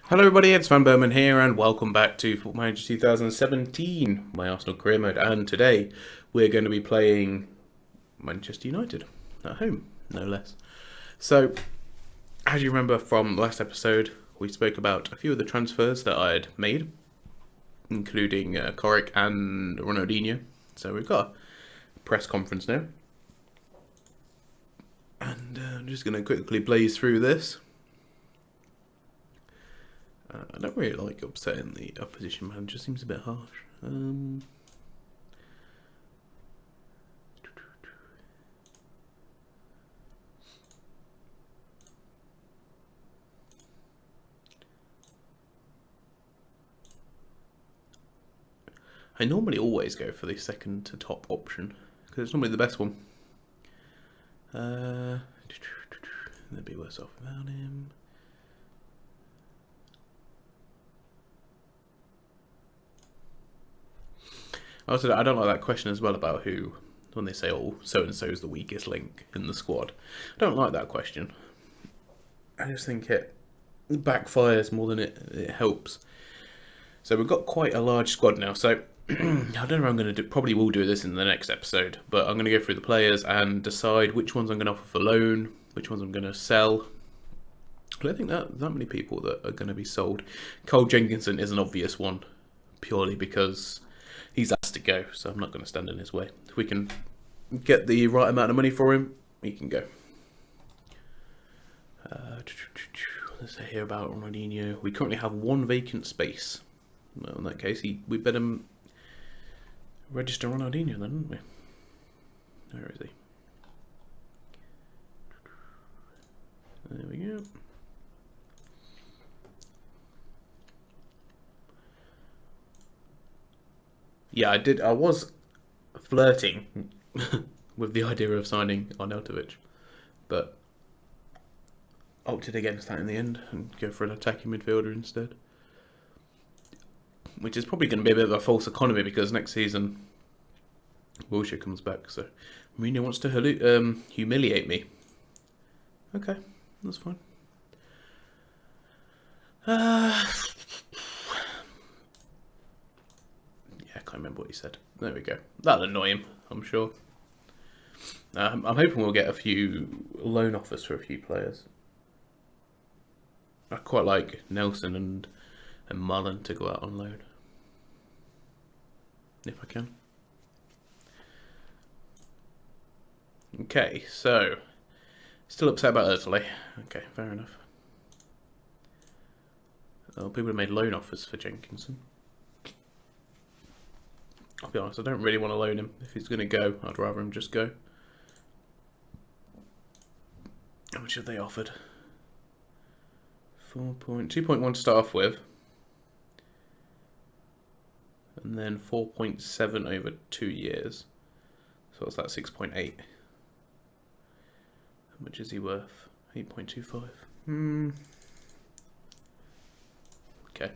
Hello everybody, it's vanburman here and welcome back to Football Manager 2017, my Arsenal career mode, and today we're going to be playing Manchester United at home, no less. So, as you remember from the last episode, we spoke about a few of the transfers that I had made, including Korik and Ronaldinho. So we've got a press conference now, and I'm just going to quickly blaze through this. I don't really like upsetting the opposition manager, seems a bit harsh. I normally always go for the second to top option, because it's normally the best one. They'd be worse off without him. Also, I don't like that question as well about who, when they say, oh, so-and-so is the weakest link in the squad. I don't like that question. I just think it backfires more than it helps. So we've got quite a large squad now, so I don't know if I'm going to do, probably will do this in the next episode, but I'm going to go through the players and decide which ones I'm going to offer for loan, which ones I'm going to sell. I don't think that many people that are going to be sold. Cole Jenkinson is an obvious one, purely because he's asked to go, so I'm not going to stand in his way. If we can get the right amount of money for him, he can go. Let's say here about Ronaldinho. We currently have one vacant space. Well, in that case, we better register Ronaldinho then, don't we? Where is he? There we go. Yeah, I was flirting with the idea of signing Arnautovic, but opted against that in the end and go for an attacking midfielder instead. Which is probably going to be a bit of a false economy because next season Wilshere comes back, so Mourinho wants to humiliate me. Okay, that's fine. Yeah, I can't remember what he said. There we go. That'll annoy him, I'm sure. I'm hoping we'll get a few loan offers for a few players. I quite like Nelson and Mullen to go out on loan. If I can. Okay, so still upset about Ozil. Okay, fair enough. Oh, people have made loan offers for Jenkinson. I'll be honest, I don't really want to loan him. If he's going to go, I'd rather him just go. How much have they offered? 2.1 to start off with. And then 4.7 over 2 years. So what's that, 6.8? How much is he worth? 8.25. Okay.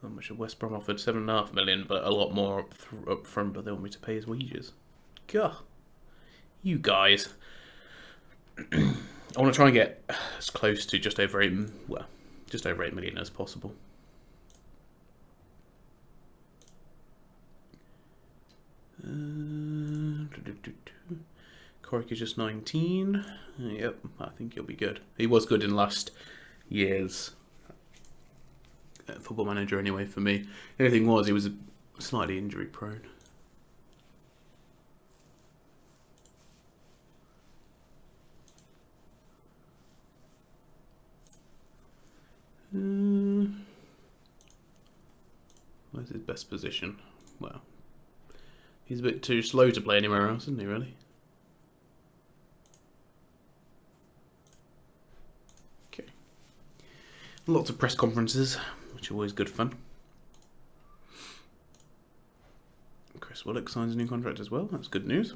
How much have West Brom offered? 7.5 million, but a lot more up front, but they want me to pay his wages. Gah. You guys. I want to try and get as close to just over 8 million as possible. Korik is just 19. Yep, I think he'll be good. He was good in last year's Football Manager anyway for me. The only thing was he was slightly injury prone. Where's his best position? Well, he's a bit too slow to play anywhere else, isn't he, really? Okay. Lots of press conferences, which are always good fun. Chris Willock signs a new contract as well. That's good news.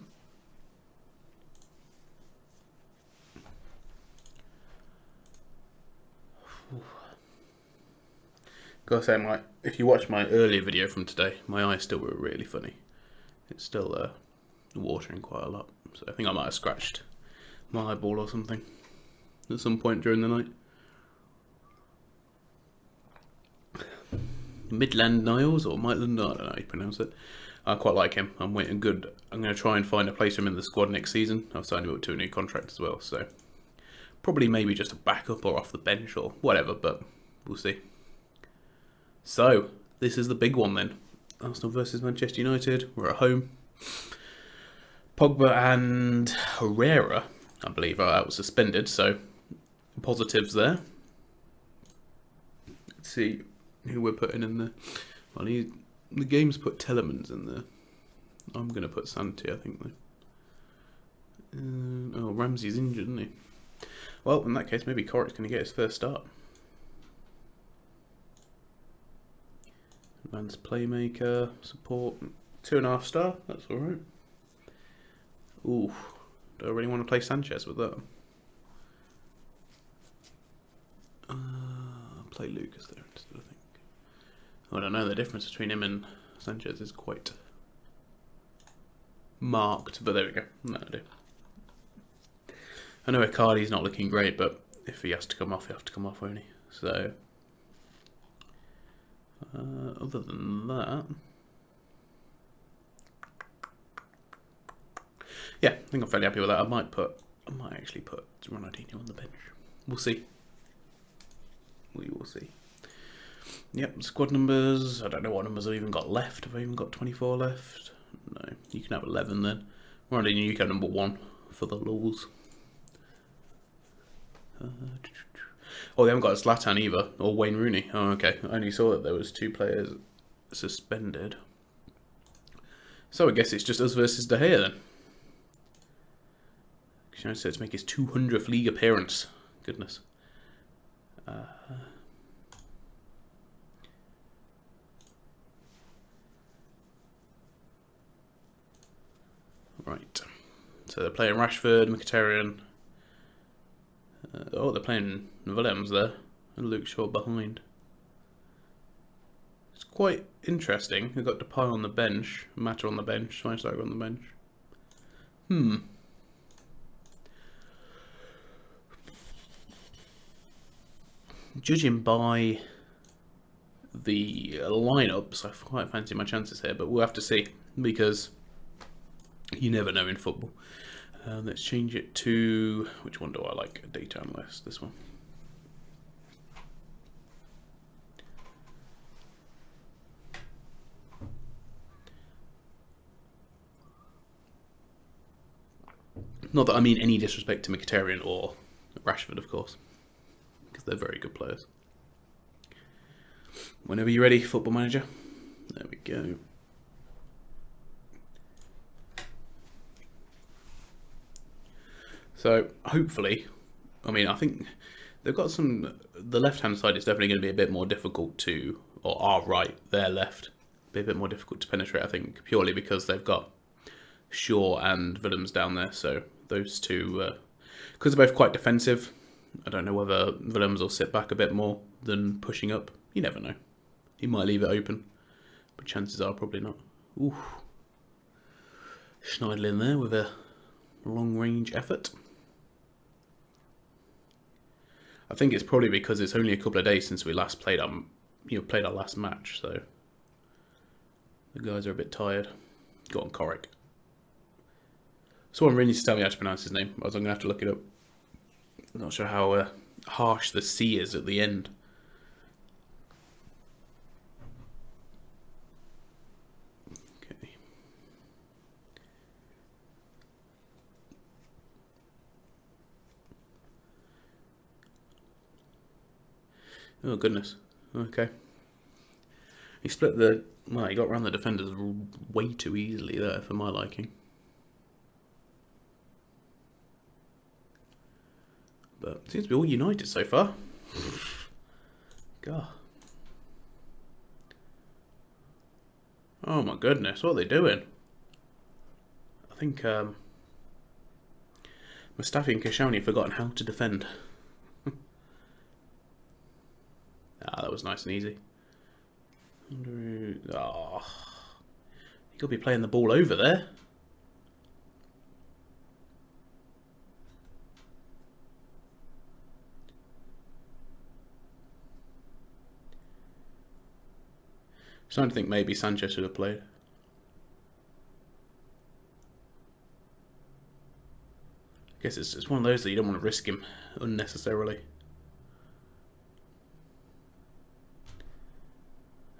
Gotta say, if you watch my earlier video from today, my eyes still were really funny. It's still watering quite a lot. So I think I might have scratched my eyeball or something at some point during the night. Midland-Niles or Maitland, I don't know how you pronounce it. I quite like him. I'm waiting good. I'm going to try and find a place for him in the squad next season. I've signed him up to a new contract as well, so probably maybe just a backup or off the bench or whatever, but we'll see. So, this is the big one then. Arsenal versus Manchester United. We're at home. Pogba and Herrera, I believe, are out suspended, so positives there. Let's see who we're putting in there. Well, the game's put Telemans in there. I'm going to put Santi, I think, though. Oh, Ramsey's injured, isn't he? Well, in that case, maybe Corrick's going to get his first start. Advanced playmaker, support, 2.5 star, that's alright. Ooh, do I really want to play Sanchez with that? I'll play Lucas there instead, I think. I don't know, the difference between him and Sanchez is quite marked, but there we go. That'll do. I know Icardi's not looking great, but if he has to come off, he'll have to come off, won't he? So, other than that, yeah, I think I'm fairly happy with that. I might actually put Ronaldinho on the bench. We'll see. We will see. Yep, squad numbers. I don't know what numbers I've even got left. Have I even got 24 left? No, you can have 11 then. Ronaldinho, you can have number 1 for the lulz. Oh, they haven't got Zlatan either, or Wayne Rooney. Oh, okay. I only saw that there was 2 players suspended. So I guess it's just us versus De Gea then. Cristiano said to make his 200th league appearance. Goodness. Right. So they're playing Rashford, Mkhitaryan. Oh, they're playing Willems there, and Luke Shaw behind. It's quite interesting. We've got Depay on the bench, Mata on the bench, Schweinsteiger on the bench. Judging by the lineups, I quite fancy my chances here, but we'll have to see, because you never know in football. Let's change it to, which one do I like? Data analyst, this one. Not that I mean any disrespect to Mkhitaryan or Rashford, of course, because they're very good players. Whenever you're ready, Football Manager. There we go. So, hopefully, I mean, I think they've got some, the left-hand side is definitely going to be a bit more difficult to, or our right, their left, be a bit more difficult to penetrate, I think, purely because they've got Shaw and Willems down there, so those two, because they're both quite defensive, I don't know whether Willems will sit back a bit more than pushing up. You never know. He might leave it open, but chances are probably not. Ooh. Schneiderlin there with a long-range effort. I think it's probably because it's only a couple of days since we last played our, played our last match, so the guys are a bit tired. Go on, Corrick. Someone really needs to tell me how to pronounce his name, otherwise I'm going to have to look it up. I'm not sure how harsh the C is at the end. Okay. Oh, goodness. Okay. He split the... Well, he got around the defenders way too easily there for my liking. But it seems to be all United so far. God. Oh my goodness, what are they doing? I think Mustafi and Koscielny have forgotten how to defend. That was nice and easy. Oh, you got to be playing the ball over there. Starting to think maybe Sanchez should have played. I guess it's one of those that you don't want to risk him unnecessarily.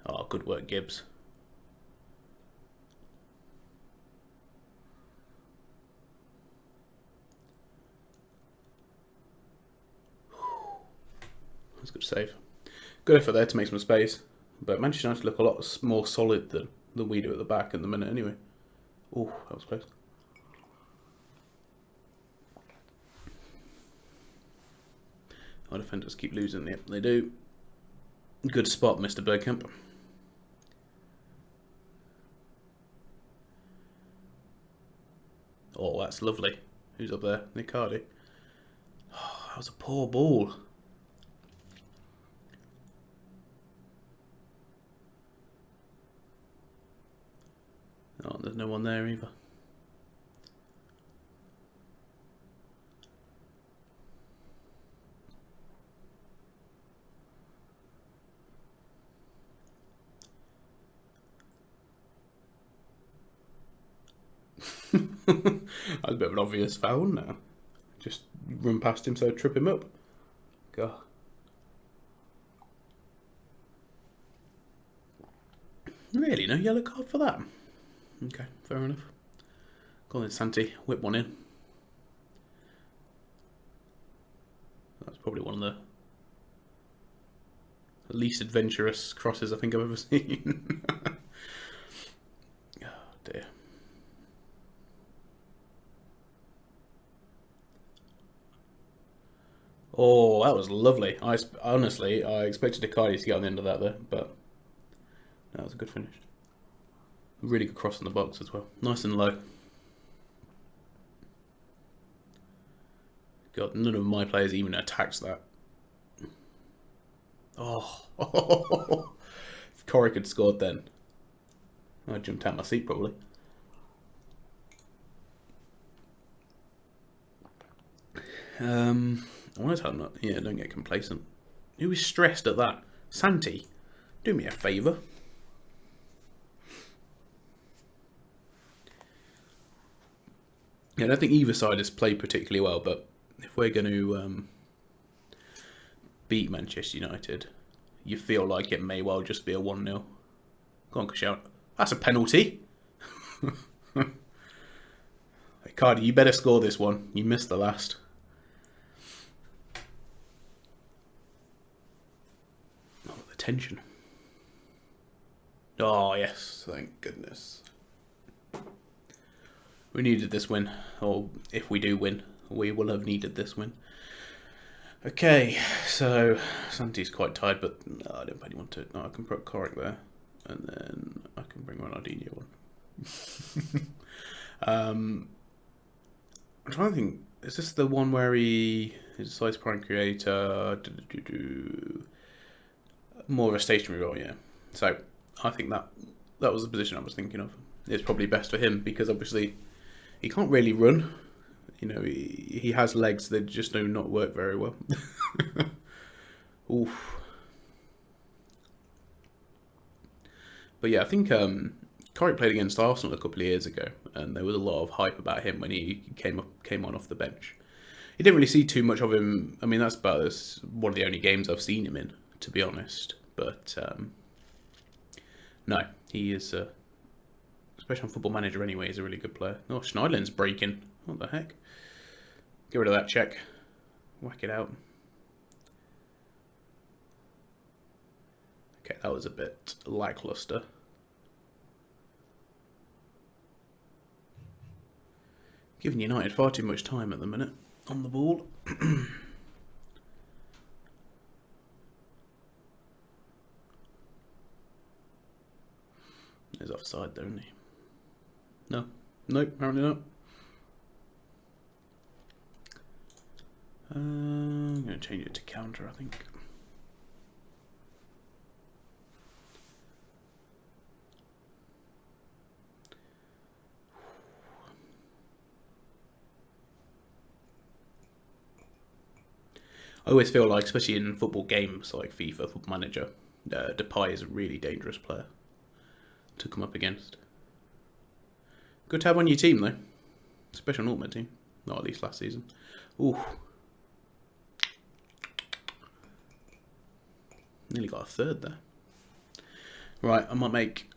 Oh, good work, Gibbs. That's a good save. Good effort there to make some space. But Manchester United look a lot more solid than we do at the back at the minute anyway. Oh, that was close. Our defenders keep losing. Yep, they do. Good spot, Mr. Bergkamp. Oh, that's lovely. Who's up there? Nicardi. Oh, that was a poor ball. Oh, there's no one there either. That's a bit of an obvious foul now. Just run past him so trip him up. God. Really? No yellow card for that? Okay, fair enough. Go on, Santi. Whip one in. That's probably one of the least adventurous crosses I think I've ever seen. Oh dear. Oh, that was lovely. Honestly, I expected Icardi to get on the end of that there, but that was a good finish. Really good cross in the box as well. Nice and low. God, none of my players even attacked that. Oh, if Corrick had scored then, I jumped out my seat probably. I want to tell him that. Yeah, don't get complacent. Who is stressed at that? Santi, do me a favour. Yeah, I don't think either side has played particularly well, but if we're going to beat Manchester United, you feel like it may well just be a 1-0. Go on, Kashout. That's a penalty. Cardi, you better score this one. You missed the last. Oh, the tension. Oh, yes. Thank goodness. We needed this win. Or if we do win, we will have needed this win. Okay, so Santi's quite tired, but no, I don't really want to. No, I can put Corrick there, and then I can bring Ronaldinho on. I'm trying to think. Is this the one where he is slice prime creator? More of a stationary role, yeah. So I think that was the position I was thinking of. It's probably best for him because obviously he can't really run. You know, he has legs that just do not work very well. Oof. But yeah, I think Corrick played against Arsenal a couple of years ago, and there was a lot of hype about him when he came on off the bench. You didn't really see too much of him. I mean, that's one of the only games I've seen him in, to be honest. But no, he is, especially on Football Manager anyway, he's a really good player. Oh, Schneiderlin's breaking. What the heck? Get rid of that check. Whack it out. Okay, that was a bit lackluster. Giving United far too much time at the minute on the ball. He's offside there, isn't he? No. Nope, apparently not. I'm going to change it to counter, I think. I always feel like, especially in football games like FIFA, Football Manager, Depay is a really dangerous player. to come up against. Good to have on your team, though. Special Ultimate team. Not at least last season. Ooh. Nearly got a third there. Right, I might make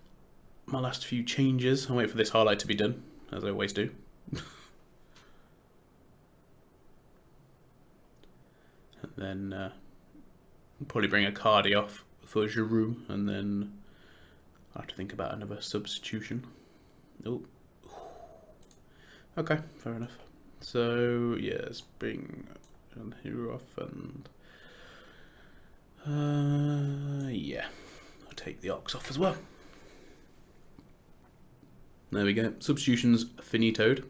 my last few changes. I'll wait for this highlight to be done, as I always do. And then I'll probably bring a Cardi off for Giroud, and then I'll have to think about another substitution. Oh. Okay, fair enough. So, yeah, let's bring here off, and yeah, I'll take the Ox off as well. There we go. Substitutions finitoed.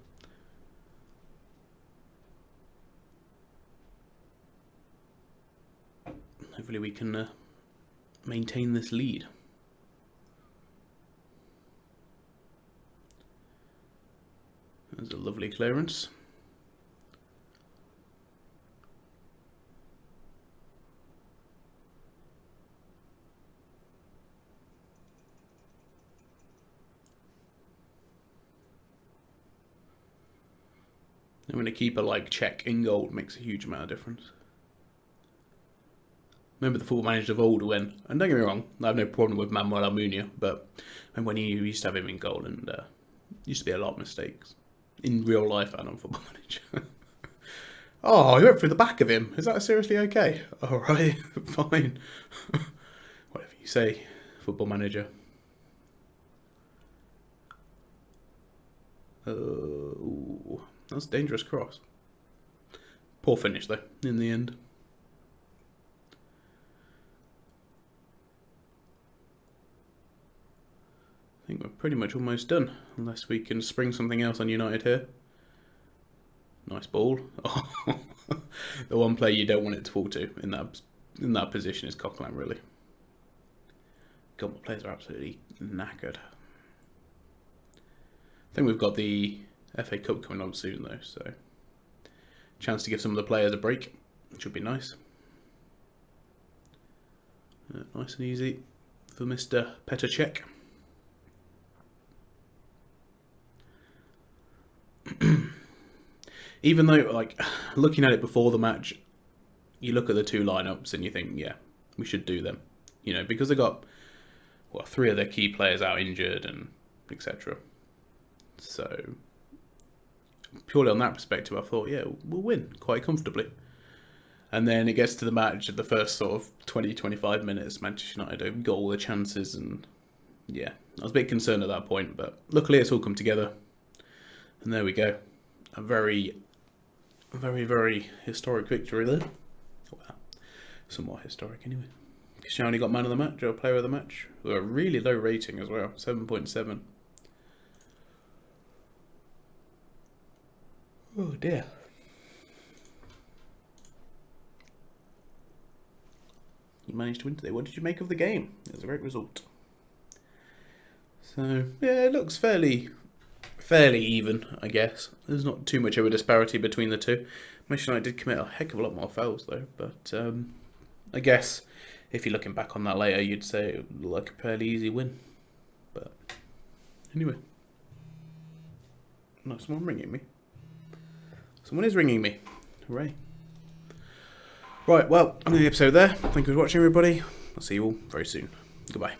Hopefully we can maintain this lead. There's a lovely clearance. And when a keeper like Czech in goal makes a huge amount of difference. Remember the Football Manager of old when, and don't get me wrong, I have no problem with Manuel Almunia, but when you used to have him in goal, and used to be a lot of mistakes in real life and on Football Manager. Oh, he went through the back of him. Is that seriously okay? All right, fine. Whatever you say, Football Manager. Ooh, that's a dangerous cross. Poor finish though, in the end. I think we're pretty much almost done, unless we can spring something else on United here. Nice ball. Oh, the one player you don't want it to fall to in that position is Coquelin, really. God, my players are absolutely knackered. I think we've got the FA Cup coming on soon though, so chance to give some of the players a break, which would be nice. Nice and easy for Mr. Petr Cech. Even though, like, looking at it before the match, you look at the two lineups and you think, yeah, we should do them. You know, because they got, well, 3 of their key players out injured and etc. So, purely on that perspective, I thought, yeah, we'll win quite comfortably. And then it gets to the match at the first sort of 20-25 minutes, Manchester United have got all the chances, and yeah, I was a bit concerned at that point, but luckily it's all come together. And there we go. A very, very, very historic victory there. Well, somewhat historic anyway. Cristiano got man of the match, or player of the match. With a really low rating as well, 7.7. Oh dear. You managed to win today. What did you make of the game? It was a great result. So, yeah, it looks fairly even, I guess. There's not too much of a disparity between the two. Manchester United did commit a heck of a lot more fouls, though. But I guess if you're looking back on that later, you'd say it looked like a fairly easy win. But anyway. No, someone ringing me. Someone is ringing me. Hooray. Right, well, I'm going to end the episode there. Thank you for watching, everybody. I'll see you all very soon. Goodbye.